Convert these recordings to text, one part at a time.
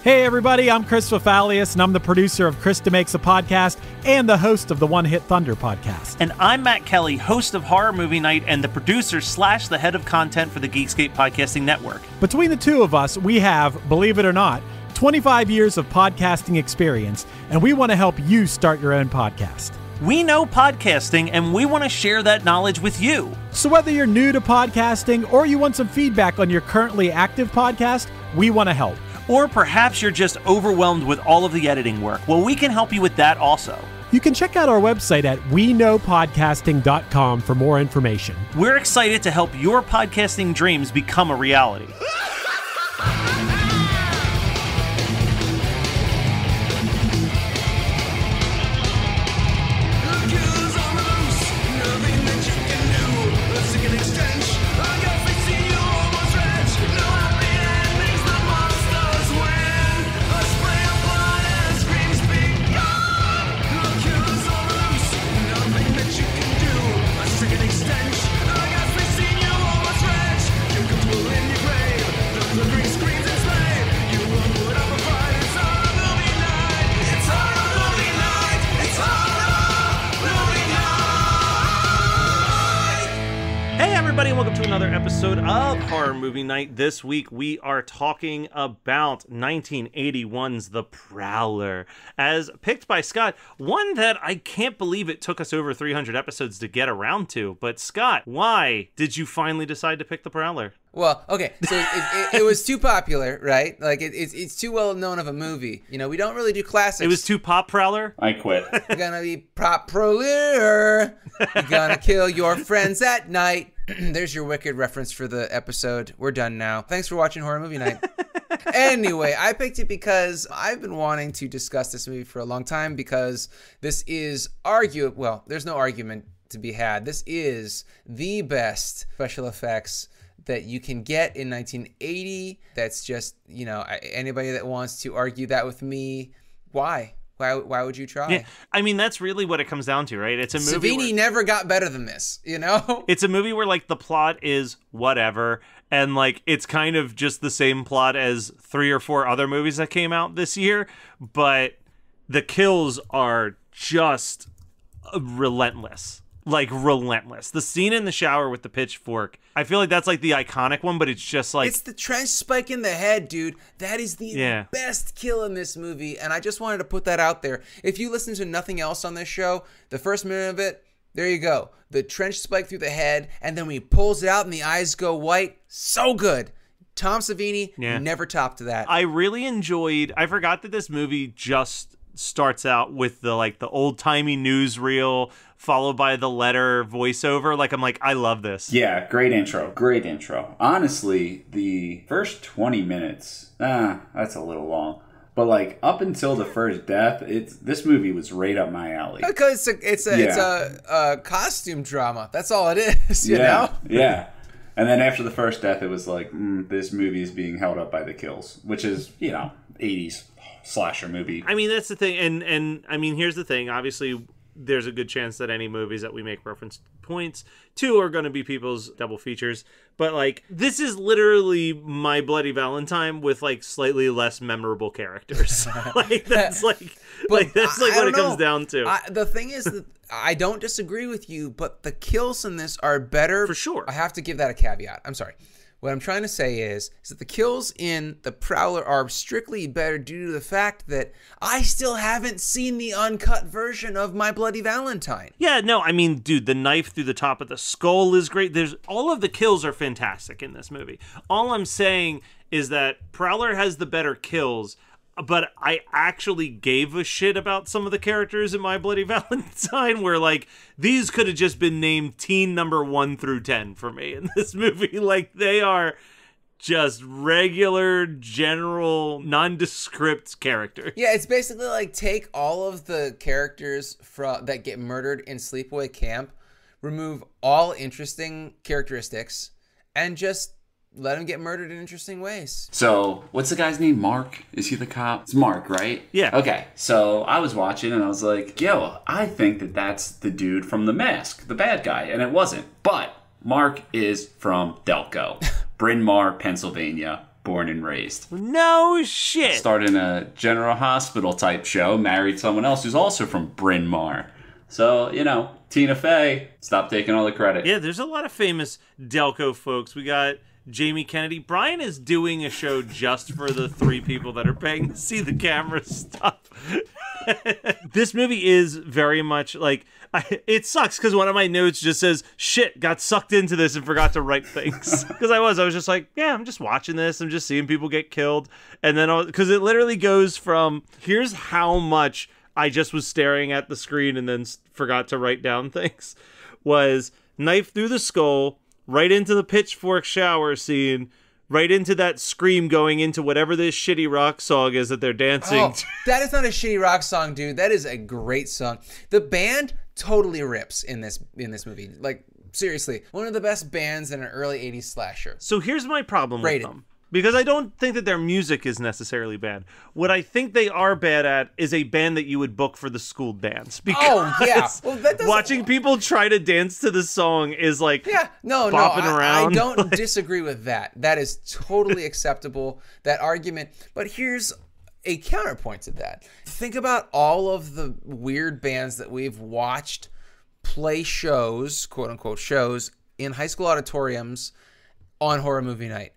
Hey everybody, I'm Chris Fafalius, and I'm the producer of Krista Makes a Podcast and the host of the One Hit Thunder podcast. And I'm Matt Kelly, host of Horror Movie Night and the producer / the head of content for the Geekscape Podcasting Network. Between the two of us, we have, believe it or not, 25 years of podcasting experience, and we want to help you start your own podcast. We know podcasting, and we want to share that knowledge with you. So whether you're new to podcasting or you want some feedback on your currently active podcast, we want to help. Or perhaps you're just overwhelmed with all of the editing work. Well, we can help you with that also. You can check out our website at weknowpodcasting.com for more information. We're excited to help your podcasting dreams become a reality. Welcome to another episode of Horror Movie Night. This week we are talking about 1981's The Prowler, as picked by Scott. One that I can't believe it took us over 300 episodes to get around to. But Scott, why did you finally decide to pick The Prowler? Well, okay, so it was too popular, right? Like, it's too well known of a movie. You know, we don't really do classics. It was too pop, Prowler? I quit. You're gonna be Prowler. You're gonna kill your friends at night. There's your wicked reference for the episode. We're done now. Thanks for watching Horror Movie Night. Anyway, I picked it because I've been wanting to discuss this movie for a long time, because this is well, there's no argument to be had. This is the best special effects that you can get in 1980. That's just, you know, anybody that wants to argue that with me, why? Why would you try? Yeah, I mean, that's really what it comes down to, right? It's a movie Savini never got better than this, you know? It's a movie where, like, the plot is whatever, and, like, it's kind of just the same plot as 3 or 4 other movies that came out this year, but the kills are just relentless. Like, relentless. The scene in the shower with the pitchfork, I feel like that's like the iconic one, but it's just like... It's the trench spike in the head, dude. That is the best kill in this movie, and I just wanted to put that out there. If you listen to nothing else on this show, the first minute of it, there you go. The trench spike through the head, and then when he pulls it out and the eyes go white, so good. Tom Savini never topped that. I really enjoyed... I forgot that this movie just starts out with the old-timey newsreel followed by the letter voiceover. Like, I'm like, I love this. Yeah, great intro. Great intro. Honestly, the first 20 minutes, that's a little long. But, like, up until the first death, this movie was right up my alley. Because it's a costume drama. That's all it is, you know? Yeah. And then after the first death, it was like, this movie is being held up by the kills, which is, you know, 80s slasher movie. I mean, that's the thing. And I mean, here's the thing. Obviously, there's a good chance that any movies that we make reference points to are going to be people's double features. But, like, this is literally My Bloody Valentine with, like, slightly less memorable characters. Like, that's what it comes down to. The thing is that I don't disagree with you, but the kills in this are better. For sure. I have to give that a caveat. I'm sorry. What I'm trying to say is that the kills in The Prowler are strictly better due to the fact that I still haven't seen the uncut version of My Bloody Valentine. Yeah, no, I mean, dude, the knife through the top of the skull is great. All of the kills are fantastic in this movie. All I'm saying is that Prowler has the better kills, but I actually gave a shit about some of the characters in My Bloody Valentine, where, like, these could have just been named teen number 1 through 10 for me in this movie. Like, they are just regular, general, nondescript characters. Yeah, it's basically like take all of the characters that get murdered in Sleepaway Camp, remove all interesting characteristics, and just let him get murdered in interesting ways. So, what's the guy's name? Mark? Is he the cop? It's Mark, right? Yeah. Okay, so I was watching and I was like, yo, I think that that's the dude from The Mask, the bad guy. And it wasn't. But Mark is from Delco, Bryn Mawr, Pennsylvania. born and raised. No shit. Starred in a General Hospital type show, married someone else who's also from Bryn Mawr. So, you know, Tina Fey, stop taking all the credit. Yeah, there's a lot of famous Delco folks. We got Jamie Kennedy. Brian is doing a show just for the 3 people that are paying to see the camera stuff. This movie is very much like, it sucks because one of my notes just says, shit, got sucked into this and forgot to write things. Because I was just like, yeah, I'm just watching this. I'm just seeing people get killed. And then, because it literally goes from, here's how much I just was staring at the screen and then forgot to write down things, was knife through the skull, right into the pitchfork shower scene, right into that scream going into whatever this shitty rock song is that they're dancing to. That is not a shitty rock song, dude. That is a great song. The band totally rips in this movie. Like, seriously, one of the best bands in an early 80s slasher. So here's my problem with them. Because I don't think that their music is necessarily bad. What I think they are bad at is a band that you would book for the school dance. Because well, that watching people try to dance to the song is like bopping around. I don't disagree with that. That is totally acceptable, that argument. But here's a counterpoint to that. Think about all of the weird bands that we've watched play shows, quote unquote shows, in high school auditoriums on horror movie night.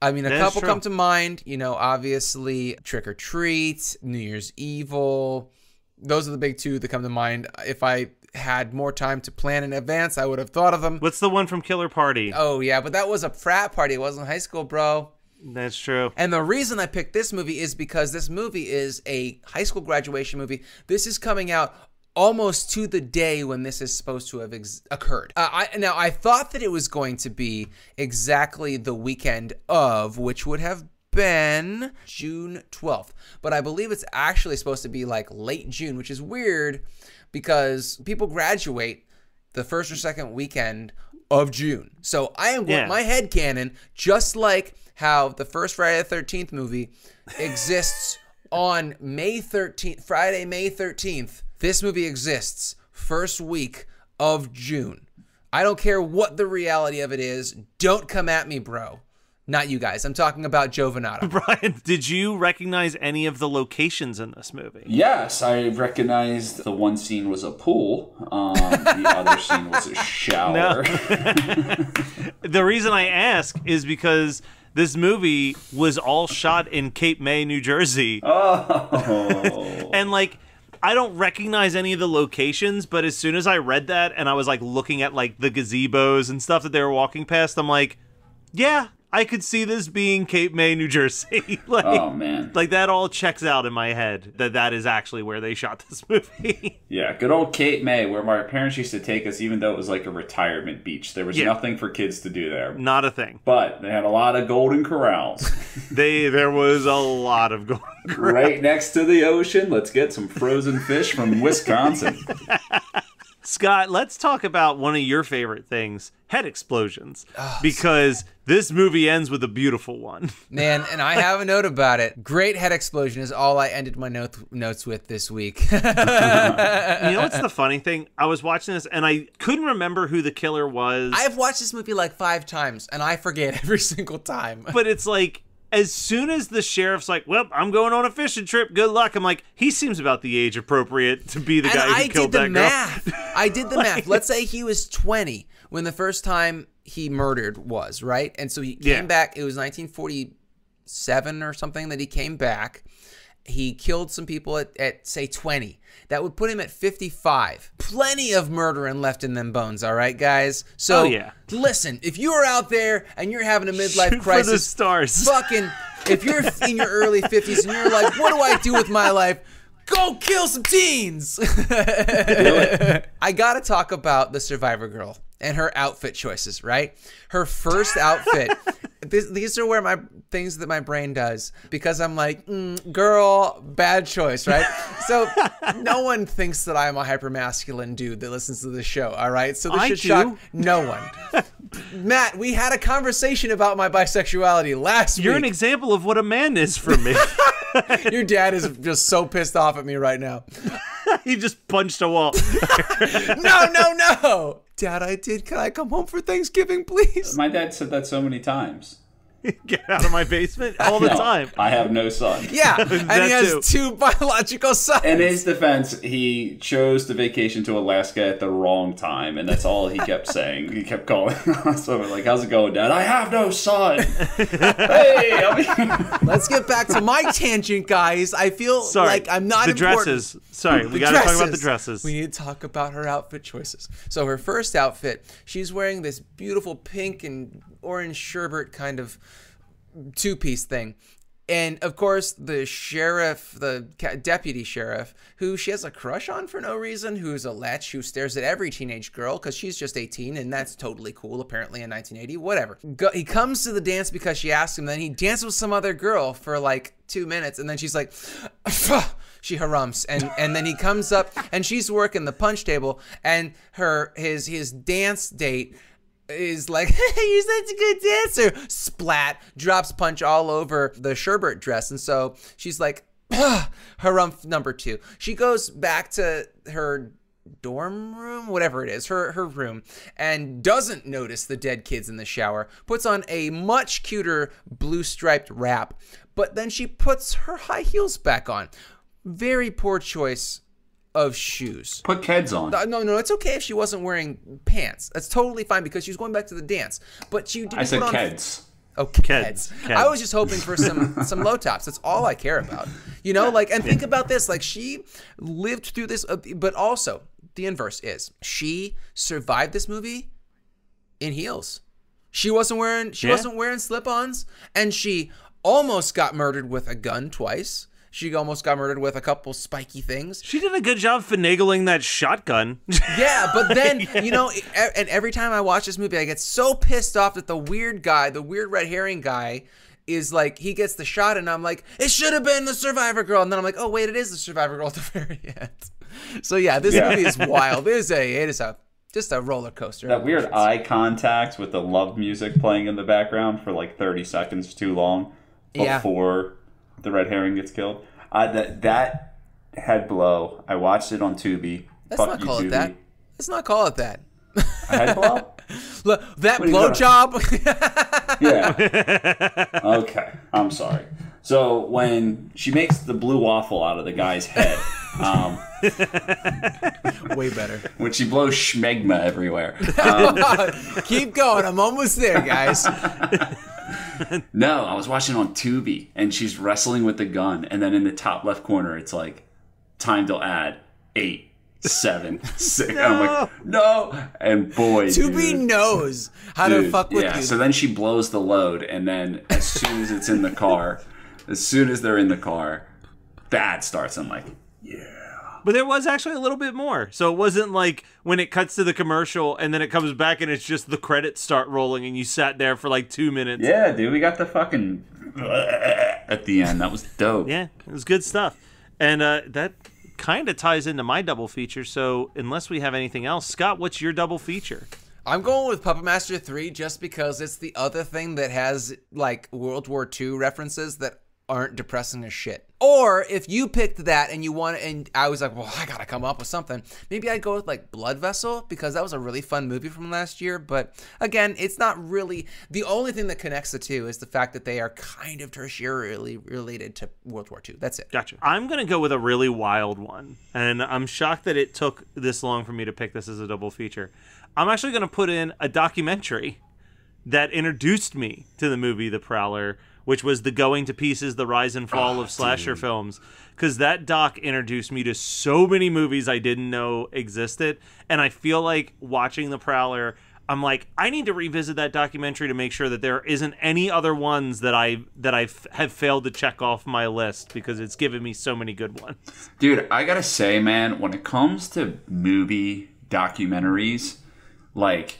I mean, a couple come to mind, you know, obviously Trick or Treat, New Year's Evil. Those are the big 2 that come to mind. If I had more time to plan in advance, I would have thought of them. What's the one from Killer Party? Oh, yeah, but that was a frat party. It wasn't high school, bro. That's true. And the reason I picked this movie is because this movie is a high school graduation movie. This is coming out almost to the day when this is supposed to have occurred. Now, I thought that it was going to be exactly the weekend of, which would have been June 12th. But I believe it's actually supposed to be like late June, which is weird because people graduate the first or second weekend of June. So I am going, my headcanon, just like how the first Friday the 13th movie exists on May 13th, Friday, May 13th, this movie exists first week of June. I don't care what the reality of it is. Don't come at me, bro. Not you guys. I'm talking about Joe Venato. Brian, did you recognize any of the locations in this movie? Yes, I recognized the one scene was a pool. The other scene was a shower. The reason I ask is because this movie was all shot in Cape May, New Jersey. Oh. And like, I don't recognize any of the locations, but as soon as I read that and I was like looking at like the gazebos and stuff that they were walking past, I'm like, yeah, I could see this being Cape May, New Jersey. Like, oh, man. Like, that all checks out in my head, that is actually where they shot this movie. Yeah, good old Cape May, where my parents used to take us, even though it was like a retirement beach. There was nothing for kids to do there. Not a thing. But they had a lot of golden corrals. There was a lot of golden corrals. Right next to the ocean. Let's get some frozen fish from Wisconsin. Scott, let's talk about one of your favorite things, head explosions, because this movie ends with a beautiful one. Man, and I have a note about it. Great head explosion is all I ended my notes with this week. You know what's the funny thing? I was watching this, and I couldn't remember who the killer was. I've watched this movie like 5 times, and I forget every single time. But it's like, as soon as the sheriff's like, well, I'm going on a fishing trip, good luck, I'm like, he seems about the age appropriate to be the guy who killed that girl. I did the math. Let's say he was 20 when the first time he murdered was, right? And so he came back, it was 1947 or something that he came back. He killed some people at say 20. That would put him at 55. Plenty of murdering left in them bones, all right, guys? So listen, if you are out there and you're having a midlife crisis, for the stars. Fucking, if you're in your early 50s and you're like, what do I do with my life? Go kill some teens. I gotta talk about the survivor girl and her outfit choices, right? Her first outfit. These are where my things that my brain does, because I'm like, girl, bad choice, right? So no one thinks that I'm a hypermasculine dude that listens to this show, all right? So this should shock no one. Matt, we had a conversation about my bisexuality last week. You're an example of what a man is for me. Your dad is just so pissed off at me right now. He just punched a wall. No. Dad, I did. Can I come home for Thanksgiving, please? My dad said that so many times. Get out of my basement all the time. I have no son. Yeah, and he has too. 2 biological sons. In his defense, he chose to vacation to Alaska at the wrong time, and that's all he kept saying. He kept calling us over, like, how's it going, Dad? I have no son. Hey, Let's get back to my tangent, guys. I feel like I'm not important. Dresses. Sorry, we got to talk about the dresses. We need to talk about her outfit choices. So her first outfit, she's wearing this beautiful pink and orange sherbet kind of 2-piece thing. And of course, the sheriff, the deputy sheriff, who she has a crush on for no reason, who's a lech who stares at every teenage girl because she's just 18, and that's totally cool, apparently, in 1980. Whatever. He comes to the dance because she asked him, then he dances with some other girl for like 2 minutes, and then she's like, she harumps, and then he comes up, and she's working the punch table, and his dance date is like, hey, you're such a good dancer. Splat, drops punch all over the sherbet dress. And so she's like, harumph number 2. She goes back to her dorm room, whatever it is, her room, and doesn't notice the dead kids in the shower, puts on a much cuter blue striped wrap, but then she puts her high heels back on. Very poor choice of shoes. Put Keds on. No, it's okay if she wasn't wearing pants. That's totally fine because she was going back to the dance. But you didn't. I said put on Keds. Oh, Keds. I was just hoping for some low tops. That's all I care about. You know, like, and think about this. Like, she lived through this, but also the inverse is she survived this movie in heels. She wasn't wearing slip-ons, and she almost got murdered with a gun twice. She almost got murdered with a couple spiky things. She did a good job finagling that shotgun. Yeah, but then, you know, and every time I watch this movie, I get so pissed off that the weird red herring guy is like, he gets the shot, and I'm like, it should have been the survivor girl. And then I'm like, oh, wait, it is the survivor girl at the very end. So, yeah, this movie is wild. It is just a roller coaster. That weird eye contact with the love music playing in the background for like 30 seconds too long before the red herring gets killed. That head blow, I watched it on Tubi. Let's not call it that. Let's not call it that. A head blow? Look, that blowjob. Yeah. Okay, I'm sorry. So when she makes the blue waffle out of the guy's head, way better. When she blows schmegma everywhere. Keep going. I'm almost there, guys. No, I was watching on Tubi, and she's wrestling with the gun, and then in the top left corner, it's like, time to add 8, 7, 6. No. And I'm like, no. And boy, Tubi knows how to fuck with you. Yeah, so then she blows the load, and then as soon as it's in the car, as soon as they're in the car, that starts. I'm like, yeah. But there was actually a little bit more. So it wasn't like when it cuts to the commercial and then it comes back and it's just the credits start rolling and you sat there for like 2 minutes. Yeah, dude, we got the fucking at the end. That was dope. Yeah, it was good stuff. And that kind of ties into my double feature. So unless we have anything else, Scott, what's your double feature? I'm going with Puppet Master 3 just because it's the other thing that has like World War II references that aren't depressing as shit. Or if you picked that and you want, and I was like, well, I gotta come up with something. Maybe I'd go with like Blood Vessel because that was a really fun movie from last year. But again, it's not really, the only thing that connects the two is the fact that they are kind of tertiarily related to World War II. That's it. Gotcha. I'm gonna go with a really wild one, and I'm shocked that it took this long for me to pick this as a double feature. I'm actually gonna put in a documentary that introduced me to the movie The Prowler, which was the Going to Pieces, the Rise and Fall of slasher films. Because that doc introduced me to so many movies I didn't know existed. And I feel like watching The Prowler, I'm like, I need to revisit that documentary to make sure that there isn't any other ones that I have failed to check off my list, because it's given me so many good ones. Dude, I gotta say, man, when it comes to movie documentaries, like,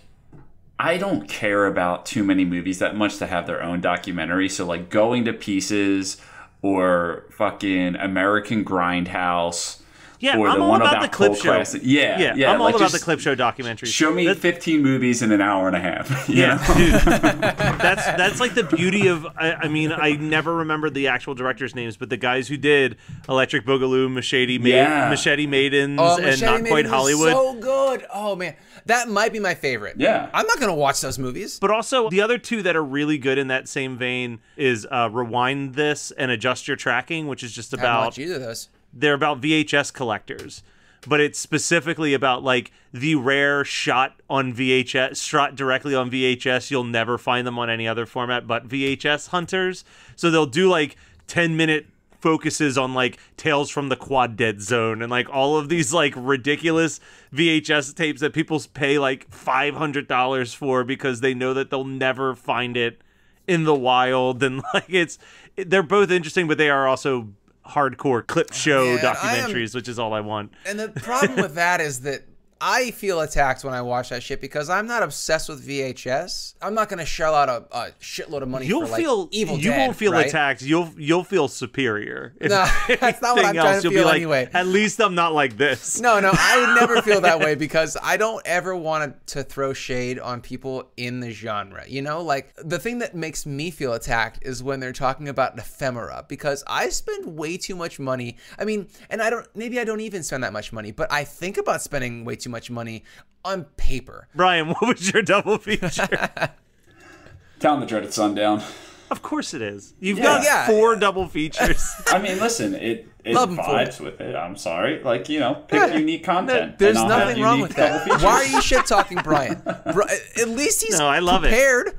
I don't care about too many movies that much to have their own documentary. So like Going to Pieces or fucking American Grindhouse, Yeah, or I'm the all one about the clip Cole show. Classic. Yeah, I'm all like about the just clip show documentaries. Show me 15 movies in an hour and a half. You know? Dude, that's like the beauty of. I mean, I never remembered the actual directors' names, but the guys who did Electric Boogaloo, Machete Maidens, and Not Quite Hollywood. So good. Oh man, that might be my favorite. Yeah, I'm not gonna watch those movies. But also, the other two that are really good in that same vein is Rewind This and Adjust Your Tracking, which is just I haven't about. watched either of those. They're about VHS collectors, but it's specifically about like the rare shot directly on VHS. You'll never find them on any other format but VHS hunters. So they'll do like 10-minute focuses on like Tales from the Quad Dead Zone and like all of these like ridiculous VHS tapes that people pay like $500 for because they know that they'll never find it in the wild. And like they're both interesting, but they are also hardcore clip show documentaries, which is all I want. And the problem with that is that I feel attacked when I watch that shit because I'm not obsessed with VHS. I'm not going to shell out a shitload of money for like Evil Dead. You won't feel right? attacked. You'll feel superior. No, that's not what I'm trying to feel anyway. At least I'm not like this. No, I would never feel that way because I don't ever want to throw shade on people in the genre. You know, like the thing that makes me feel attacked is when they're talking about ephemera because I spend way too much money. I mean, and maybe I don't even spend that much money, but I think about spending way too much money on paper. Brian, what was your double feature? Town the Dreaded Sundown. Of course it is. You've got 4 double features. I mean, listen, it vibes with it. I'm sorry. Like, you know, pick unique content. There's nothing wrong with that. Why are you shit talking Brian? At least he's prepared.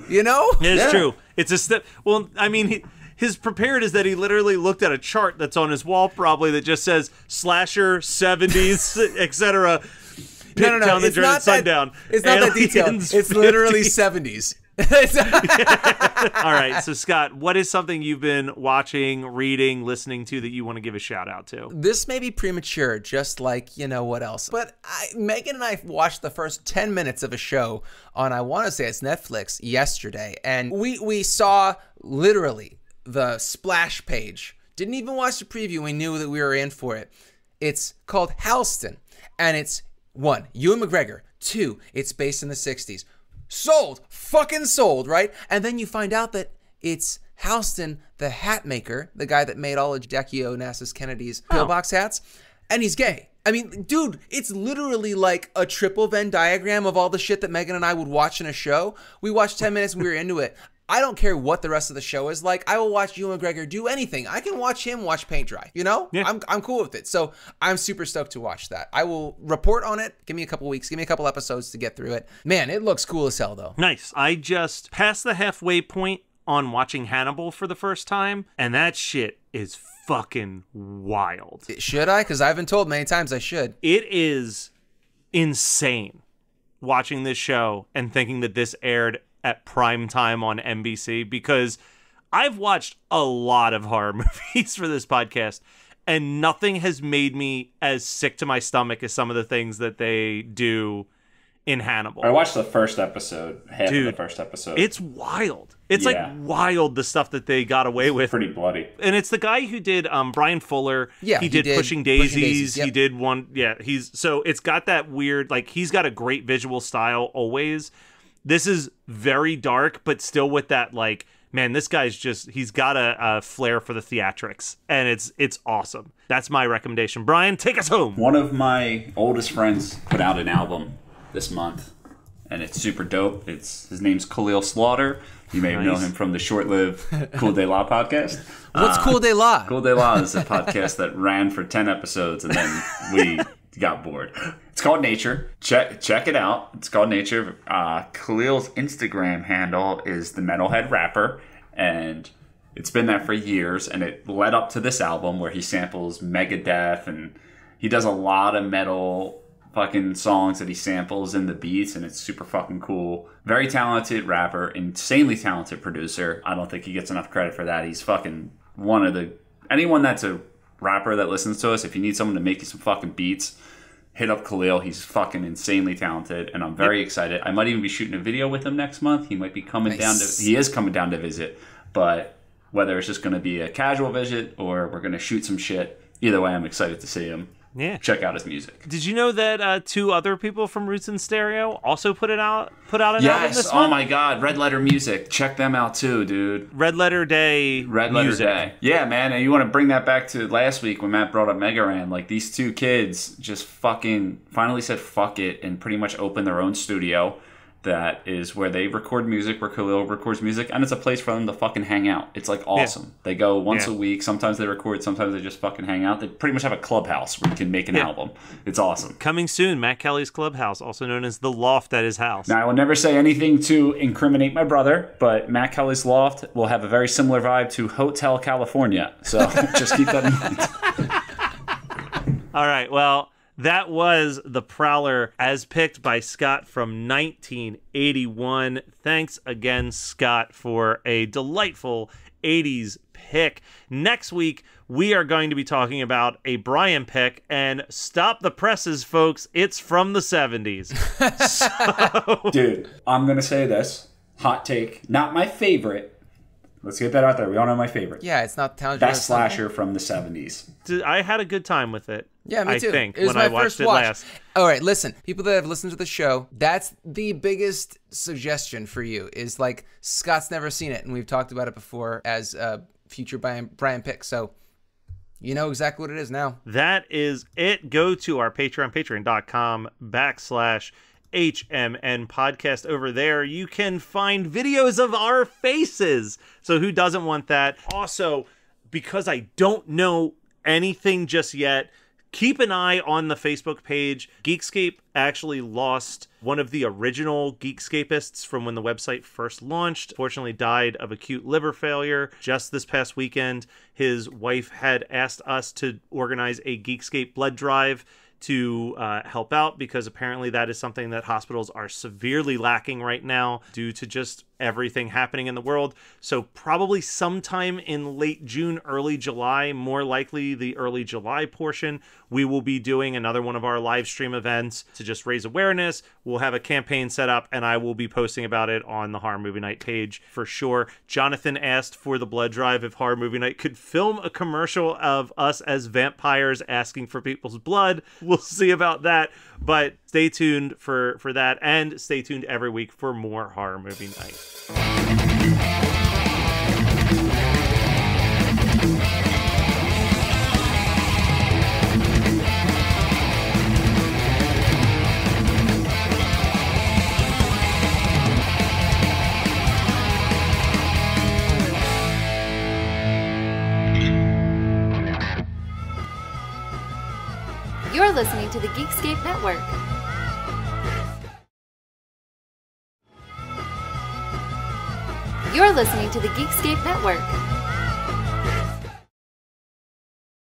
You know? It's true. It's a step. Well, I mean, his prepared is that he literally looked at a chart that's on his wall probably that just says slasher, 70s, etc. No. Down the Dreaded Sundown. It's not that detailed. It's literally 70s. All right, so Scott, what is something you've been watching, reading, listening to that you want to give a shout out to? This may be premature, just like, you know what else. But Megan and I watched the first 10 minutes of a show on, I want to say it's Netflix, yesterday. And we saw literally the splash page. Didn't even watch the preview. We knew that we were in for it. It's called Halston. And it's 1, Ewan McGregor. 2, it's based in the 60s. Fucking sold, right? And then you find out that it's Halston, the hat maker, the guy that made all of Jackie Onassis Kennedy's pillbox hats, and he's gay. I mean, dude, it's literally like a triple Venn diagram of all the shit that Megan and I would watch in a show. We watched 10 minutes and we were into it. I don't care what the rest of the show is like. I will watch Ewan McGregor do anything. I can watch him watch paint dry. You know? Yeah. I'm cool with it. So I'm super stoked to watch that. I will report on it. Give me a couple weeks. Give me a couple episodes to get through it. Man, it looks cool as hell, though. Nice. I just passed the halfway point on watching Hannibal for the first time, and that shit is fucking wild. Should I? Because I've been told many times I should. It is insane watching this show and thinking that this aired at prime time on NBC, because I've watched a lot of horror movies for this podcast and nothing has made me as sick to my stomach as some of the things that they do in Hannibal. I watched the first episode, half of the first episode. It's wild. It's like wild, the stuff that they got away with. Pretty bloody. And it's the guy who did Brian Fuller. Yeah, he did Pushing Daisies. Yep. He did one. Yeah, so it's got that weird, like, he's got a great visual style always. This is very dark, but still with that, like, man, this guy's he's got a flair for the theatrics, and it's awesome. That's my recommendation. Brian, take us home. One of my oldest friends put out an album this month, and it's super dope. His name's Khalil Slaughter. You may know him from the short-lived Cool De La podcast. What's Cool De La? Cool De La is a podcast that ran for 10 episodes, and then we got bored. It's called Nature. Check it out. It's called Nature. Khalil's Instagram handle is the Metalhead Rapper, and it's been that for years, and it led up to this album where he samples Megadeth, and he does a lot of metal fucking songs that he samples in the beats, and it's super fucking cool. Very talented rapper, insanely talented producer. I don't think he gets enough credit for that. He's fucking one of the... Anyone that's a rapper that listens to us, if you need someone to make you some fucking beats, hit up Khalil. He's fucking insanely talented, and I'm very excited. I might even be shooting a video with him next month. He might be coming down to... He is coming down to visit, but whether it's just going to be a casual visit or we're going to shoot some shit, either way, I'm excited to see him. Yeah. Check out his music. Did you know that 2 other people from Roots and Stereo also put out an album this Yes. month? Oh my God. Red Letter Music. Check them out too, dude. Red Letter Day. Red Letter music. Day. Yeah, man. And you want to bring that back to last week when Matt brought up Mega Ran. Like, these 2 kids just fucking finally said fuck it and pretty much opened their own studio. That is where they record music, where Khalil records music, and it's a place for them to fucking hang out. It's like awesome. Yeah. They go once a week. Sometimes they record, sometimes they just fucking hang out. They pretty much have a clubhouse where you can make an album. It's awesome. Coming soon, Matt Kelly's Clubhouse, also known as The Loft at his house. Now, I will never say anything to incriminate my brother, but Matt Kelly's Loft will have a very similar vibe to Hotel California. So just keep that in mind. All right, well, that was The Prowler as picked by Scott from 1981. Thanks again, Scott, for a delightful 80s pick. Next week, we are going to be talking about a Brian pick, and stop the presses, folks. It's from the 70s. Dude, I'm going to say this. Hot take. Not my favorite. Let's get that out there. We all know my favorite. Yeah, it's not Town Best slasher from the 70s. I had a good time with it. Yeah, me too. I think, it was when my I watched first it watch. last. All right, listen. People that have listened to the show, that's the biggest suggestion for you is like Scott's never seen it, and we've talked about it before as a future Brian pick. So you know exactly what it is now. That is it. Go to our Patreon, patreon.com/HMN podcast. Over there, you can find videos of our faces. So who doesn't want that? Also, because I don't know anything just yet, keep an eye on the Facebook page. Geekscape actually lost one of the original Geekscapists from when the website first launched. Fortunately, died of acute liver failure just this past weekend. His wife had asked us to organize a Geekscape blood drive to help out, because apparently that is something that hospitals are severely lacking right now due to just everything happening in the world. So probably sometime in late June, early July, more likely the early July portion, we will be doing another one of our live stream events to just raise awareness. We'll have a campaign set up, and I will be posting about it on the Horror Movie Night page for sure. Jonathan asked for the blood drive if Horror Movie Night could film a commercial of us as vampires asking for people's blood. We'll see about that, but stay tuned for that, and stay tuned every week for more Horror Movie Night. You're listening to the Geekscape Network. You're listening to the Geekscape Network.